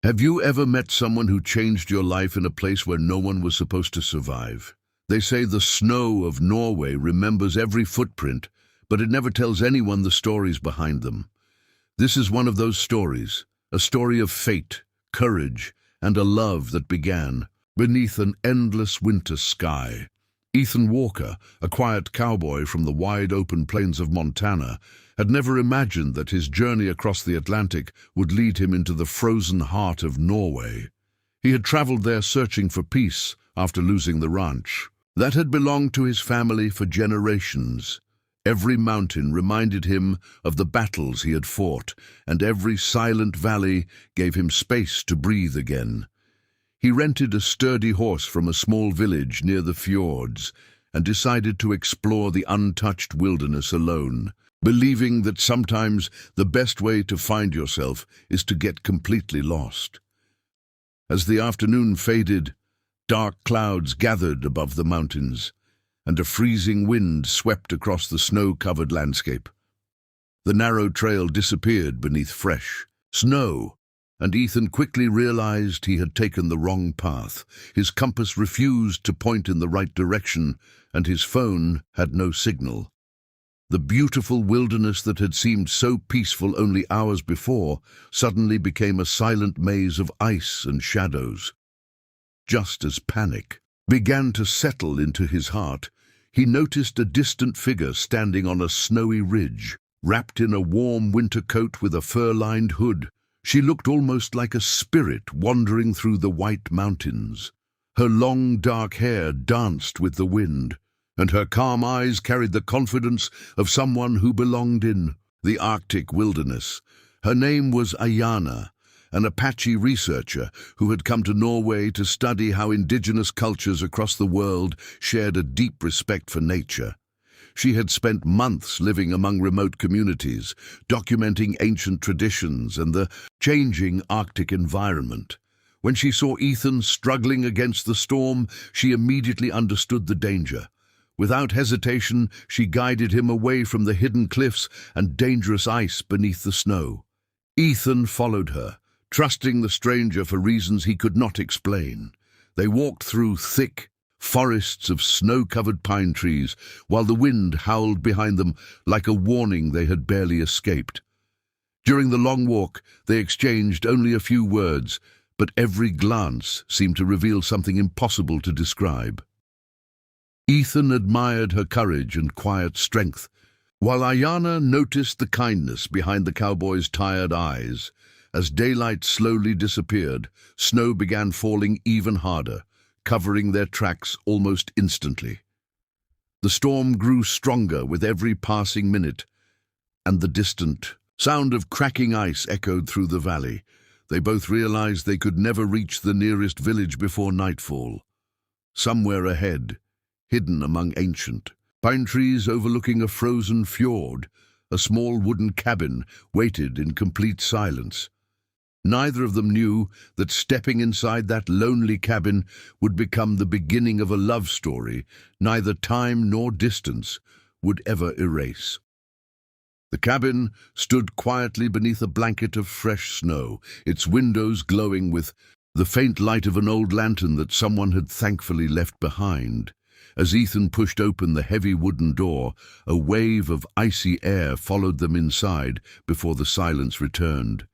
Have you ever met someone who changed your life in a place where no one was supposed to survive? They say the snow of Norway remembers every footprint, but it never tells anyone the stories behind them. This is one of those stories, a story of fate, courage, and a love that began beneath an endless winter sky. Ethan Walker, a quiet cowboy from the wide-open plains of Montana, had never imagined that his journey across the Atlantic would lead him into the frozen heart of Norway. He had traveled there searching for peace after losing the ranch that had belonged to his family for generations. Every mountain reminded him of the battles he had fought, and every silent valley gave him space to breathe again. He rented a sturdy horse from a small village near the fjords and decided to explore the untouched wilderness alone, believing that sometimes the best way to find yourself is to get completely lost. As the afternoon faded, dark clouds gathered above the mountains, and a freezing wind swept across the snow-covered landscape. The narrow trail disappeared beneath fresh snow, and Ethan quickly realized he had taken the wrong path. His compass refused to point in the right direction, and his phone had no signal. The beautiful wilderness that had seemed so peaceful only hours before suddenly became a silent maze of ice and shadows. Just as panic began to settle into his heart, he noticed a distant figure standing on a snowy ridge, wrapped in a warm winter coat with a fur-lined hood. She looked almost like a spirit wandering through the white mountains. Her long, dark hair danced with the wind, and her calm eyes carried the confidence of someone who belonged in the Arctic wilderness. Her name was Aiyana, an Apache researcher who had come to Norway to study how indigenous cultures across the world shared a deep respect for nature. She had spent months living among remote communities, documenting ancient traditions and the changing Arctic environment. When she saw Ethan struggling against the storm, she immediately understood the danger. Without hesitation, she guided him away from the hidden cliffs and dangerous ice beneath the snow. Ethan followed her, trusting the stranger for reasons he could not explain. They walked through thick forests of snow-covered pine trees, while the wind howled behind them like a warning they had barely escaped. During the long walk, they exchanged only a few words, but every glance seemed to reveal something impossible to describe. Ethan admired her courage and quiet strength, while Aiyana noticed the kindness behind the cowboy's tired eyes. As daylight slowly disappeared, snow began falling even harder, covering their tracks almost instantly. The storm grew stronger with every passing minute, and the distant sound of cracking ice echoed through the valley. They both realized they could never reach the nearest village before nightfall. Somewhere ahead, hidden among ancient pine trees overlooking a frozen fjord, a small wooden cabin waited in complete silence. Neither of them knew that stepping inside that lonely cabin would become the beginning of a love story neither time nor distance would ever erase. The cabin stood quietly beneath a blanket of fresh snow, its windows glowing with the faint light of an old lantern that someone had thankfully left behind. As Ethan pushed open the heavy wooden door, a wave of icy air followed them inside before the silence returned.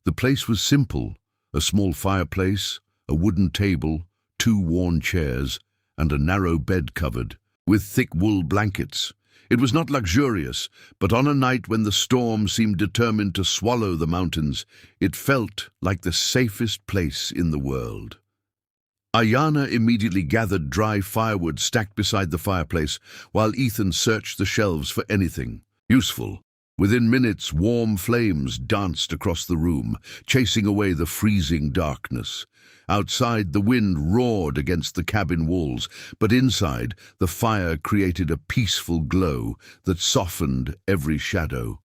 The place was simple, a small fireplace, a wooden table, 2 worn chairs, and a narrow bed covered with thick wool blankets. It was not luxurious, but on a night when the storm seemed determined to swallow the mountains, it felt like the safest place in the world. Aiyana immediately gathered dry firewood stacked beside the fireplace, while Ethan searched the shelves for anything useful. Within minutes, warm flames danced across the room, chasing away the freezing darkness. Outside, the wind roared against the cabin walls, but inside, the fire created a peaceful glow that softened every shadow.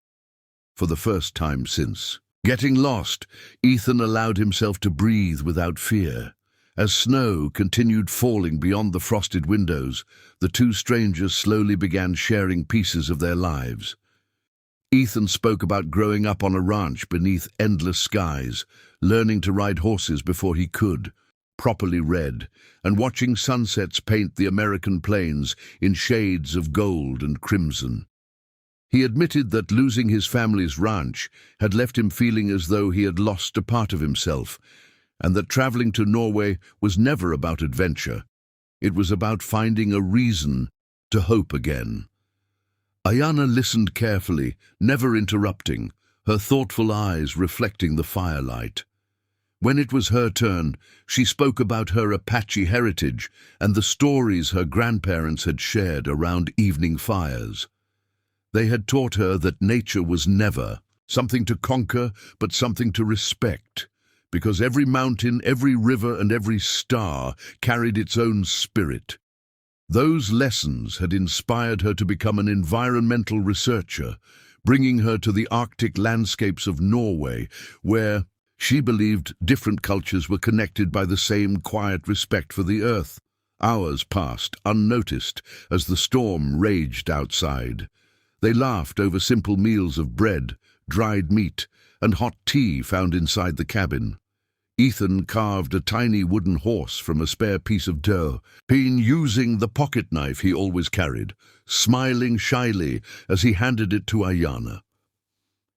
For the first time since getting lost, Ethan allowed himself to breathe without fear. As snow continued falling beyond the frosted windows, the two strangers slowly began sharing pieces of their lives. Ethan spoke about growing up on a ranch beneath endless skies, learning to ride horses before he could, properly read, and watching sunsets paint the American plains in shades of gold and crimson. He admitted that losing his family's ranch had left him feeling as though he had lost a part of himself, and that traveling to Norway was never about adventure. It was about finding a reason to hope again. Aiyana listened carefully, never interrupting, her thoughtful eyes reflecting the firelight. When it was her turn, she spoke about her Apache heritage and the stories her grandparents had shared around evening fires. They had taught her that nature was never something to conquer, but something to respect, because every mountain, every river, and every star carried its own spirit. Those lessons had inspired her to become an environmental researcher, bringing her to the Arctic landscapes of Norway, where she believed different cultures were connected by the same quiet respect for the earth. Hours passed, unnoticed, as the storm raged outside. They laughed over simple meals of bread, dried meat, and hot tea found inside the cabin. Ethan carved a tiny wooden horse from a spare piece of dough, using the pocket knife he always carried, smiling shyly as he handed it to Aiyana.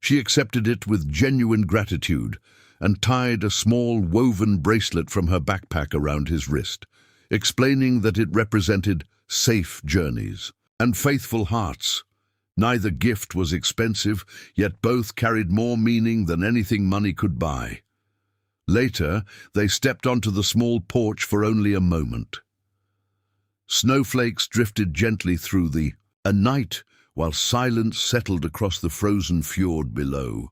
She accepted it with genuine gratitude and tied a small woven bracelet from her backpack around his wrist, explaining that it represented safe journeys and faithful hearts. Neither gift was expensive, yet both carried more meaning than anything money could buy. Later, they stepped onto the small porch for only a moment. Snowflakes drifted gently through the night, while silence settled across the frozen fjord below.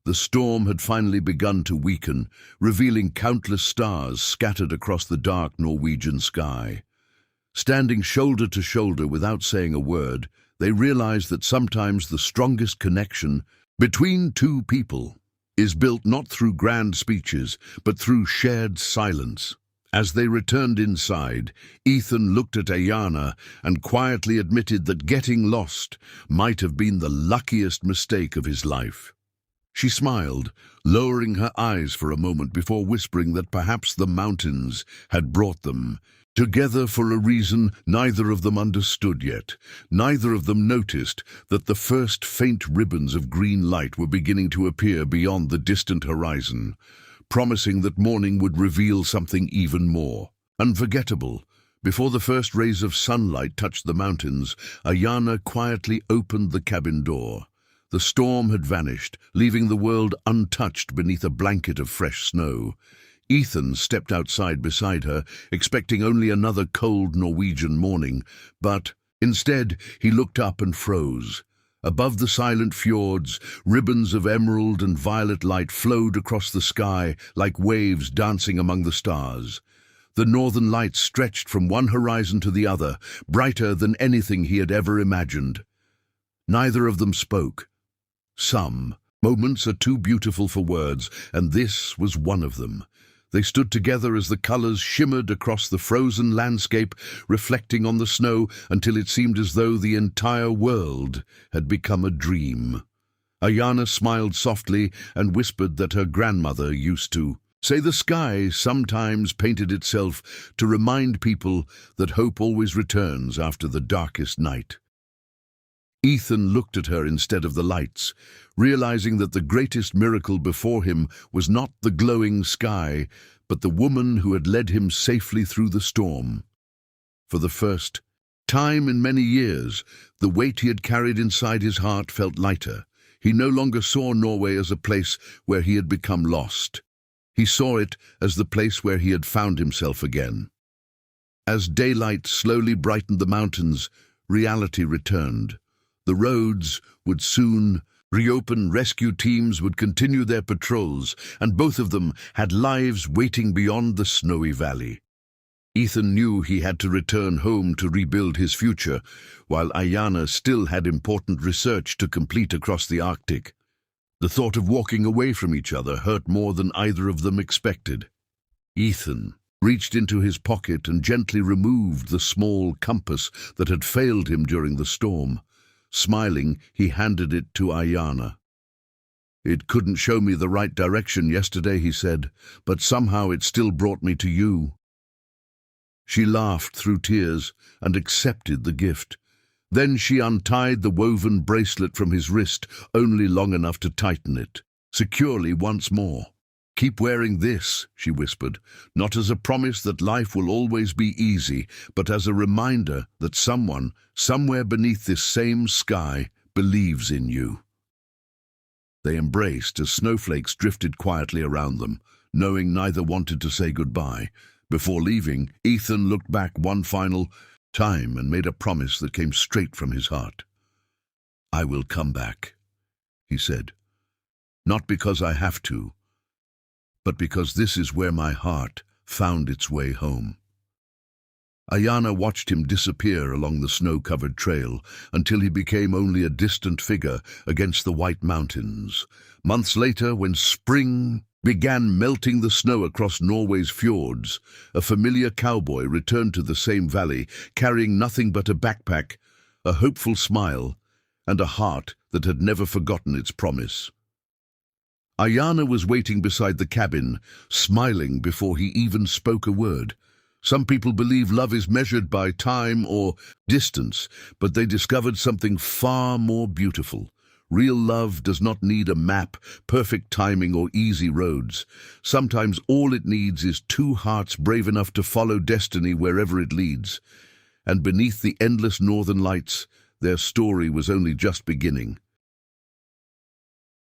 The storm had finally begun to weaken, revealing countless stars scattered across the dark Norwegian sky. Standing shoulder to shoulder without saying a word, they realized that sometimes the strongest connection between two people is built not through grand speeches, but through shared silence. As they returned inside, Ethan looked at Aiyana and quietly admitted that getting lost might have been the luckiest mistake of his life. She smiled, lowering her eyes for a moment before whispering that perhaps the mountains had brought them together for a reason neither of them understood yet. Neither of them noticed that the first faint ribbons of green light were beginning to appear beyond the distant horizon, promising that morning would reveal something even more unforgettable. Before the first rays of sunlight touched the mountains, Aiyana quietly opened the cabin door. The storm had vanished, leaving the world untouched beneath a blanket of fresh snow. Ethan stepped outside beside her, expecting only another cold Norwegian morning, but instead he looked up and froze. Above the silent fjords, ribbons of emerald and violet light flowed across the sky like waves dancing among the stars. The northern lights stretched from one horizon to the other, brighter than anything he had ever imagined. Neither of them spoke. Some moments are too beautiful for words, and this was one of them. They stood together as the colors shimmered across the frozen landscape, reflecting on the snow until it seemed as though the entire world had become a dream. Aiyana smiled softly and whispered that her grandmother used to say the sky sometimes painted itself to remind people that hope always returns after the darkest night. Ethan looked at her instead of the lights, realizing that the greatest miracle before him was not the glowing sky, but the woman who had led him safely through the storm. For the first time in many years, the weight he had carried inside his heart felt lighter. He no longer saw Norway as a place where he had become lost. He saw it as the place where he had found himself again. As daylight slowly brightened the mountains, reality returned. The roads would soon reopen, rescue teams would continue their patrols, and both of them had lives waiting beyond the snowy valley. Ethan knew he had to return home to rebuild his future, while Aiyana still had important research to complete across the Arctic. The thought of walking away from each other hurt more than either of them expected. Ethan reached into his pocket and gently removed the small compass that had failed him during the storm. Smiling, he handed it to Aiyana. "It couldn't show me the right direction yesterday," he said, "but somehow it still brought me to you." She laughed through tears and accepted the gift. Then she untied the woven bracelet from his wrist, only long enough to tighten it securely once more. "Keep wearing this," she whispered, "not as a promise that life will always be easy, but as a reminder that someone, somewhere beneath this same sky, believes in you." They embraced as snowflakes drifted quietly around them, knowing neither wanted to say goodbye. Before leaving, Ethan looked back one final time and made a promise that came straight from his heart. "I will come back," he said. "Not because I have to, but because this is where my heart found its way home." Aiyana watched him disappear along the snow-covered trail until he became only a distant figure against the white mountains. Months later, when spring began melting the snow across Norway's fjords, a familiar cowboy returned to the same valley, carrying nothing but a backpack, a hopeful smile, and a heart that had never forgotten its promise. Aiyana was waiting beside the cabin, smiling before he even spoke a word. Some people believe love is measured by time or distance, but they discovered something far more beautiful. Real love does not need a map, perfect timing, or easy roads. Sometimes all it needs is two hearts brave enough to follow destiny wherever it leads. And beneath the endless northern lights, their story was only just beginning.